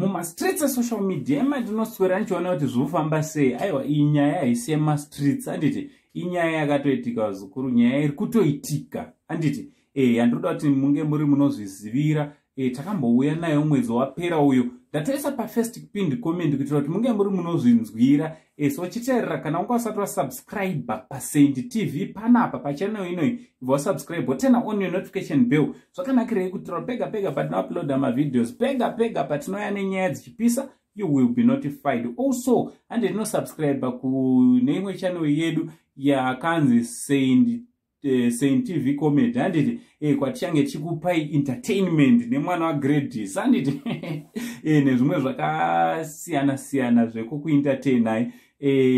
mumastreets esocial media ematinoswera nichiona kuti zvofamba sei. Aiwa, iyi nyaya haisi yemastreets, handiti inyaya yakatoitika vazukuru, nyaya iri kutoitika, handiti handinoda kuti munge muri munozvizivira. Takambouya nayo mwedzi wapera uyo, ndatoisa pafirst pinned comment kuitira kuti munge muri munozvinzwira. So chiteerera, kana unga usati wasubscribe paSaint TV panapa pachannel inoyi, ibva wasubscribe wotena on your notification bell. Zvakanakirei kuti pega pega patinouploada mavideos, pega pega patinouya nenyaya dzichipisa, you will be notified. Also, and no subscribe kune imwe channel yedu yakanzi Saint TV Comedy, handiti kwatichange chikupai entertainment nemwana waGradis, handiti nezvimwe zvakasiyana siyana zvekukuentertainai.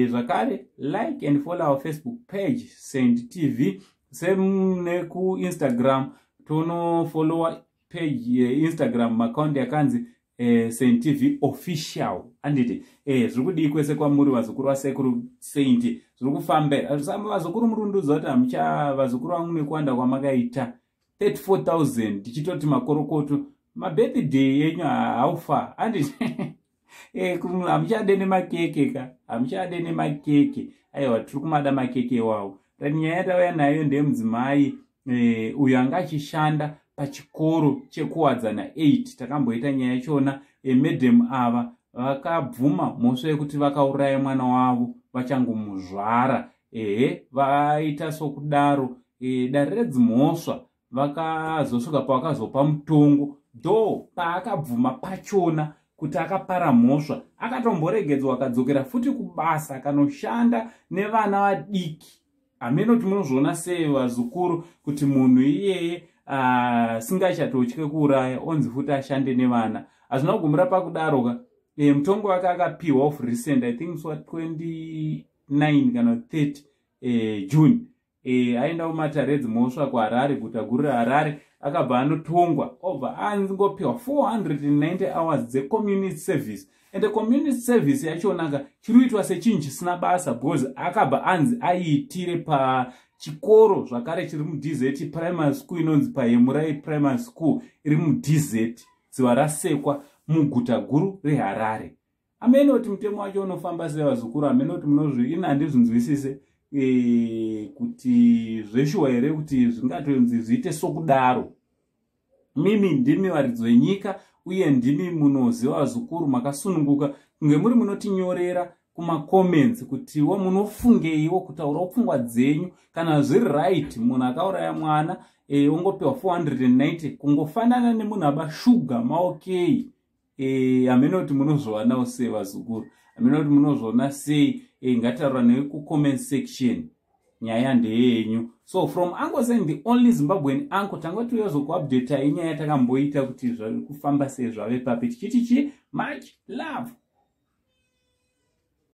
Zvakare, like and follow our Facebook page Saint TV, same neku Instagram tonofollow page Instagram account yakanzi Saint TV official, handiti zviri kudii kwese kwamuri vazukuru vasekuru Saint, zviri kufambira. Vazukuru murundudzo kuti hamucha vazukuru vangu nekuwanda kwamakaita 34,000 tichitoti makorokoto mabirthday yenyu haufa, handiti hamuchade nemakeke ka, hamuchade nemakeke. Aiwa, tiri kumada makeke wawo. Nyaya yatauya nayo ndemudzimai uyo anga achishanda pachikoro chekuwadzana 8. Takamboita nyaya yachona. Madam ava vakabvuma mhosva yekuti vakauraya mwana wavo vachangomuzvara. Vaita sokudaro. Dare redzimhosva vakazosvika pavakazopa mutongo, do paakabvuma pachona kuti akapara mhosva, akatomboregedzwa akadzokera futi kubasa akanoshanda nevana vadiki. Hamenoti munozviona sei vazukuru kuti munhu iyeye singachatotye kuuraya onzi futi ashande nevana. Hazvina kugumira pakudaroka. Mutongo wake akapiwa of recent, I think so 29 kana 30 June. Aenda kumatare edzimhosva kuHarare, guta guru reHarare, akabva anotongwa obva angopiwa 490 hours dze-community service. And the community service yachonaka chiruitwa sechinhu chisina basa, because akabva anzi aiitire pachikoro zvakare chiri muDZ primary school inonzi paHemurai primary school iri muDZ, dziva rasekwa muguta guru reHarare. Amene kuti mutemo wacho unofamba sei vazukuru, amene kuti munozviina handizvinzwisise kuti zveshuwa here kuti zvingatonzi zviite sokudaro. Mimi ndimi varidzo yenyika uye ndimi munoziva vazukuru, makasununguka kunge muri munotinyorera kuma-comments kutiwo munofungeiwo kutaurawo pfungwa dzenyu. Kana zviri right munhu akauraya mwana ongopiwa 490 kungofanana nemunhu abashuga maokei. Hamene kuti munozviwanawo sei vazukuru, hamene kuti munozviona sei. Ngataura newe ku-comment section, nyaya ndeyenyu. So from Uncle Saint, the only Zimbabwean uncle, tangoti yozokuupdate inyaya yatakamboita kuti zviri kufamba sei zvave papi. Tichitichi much love.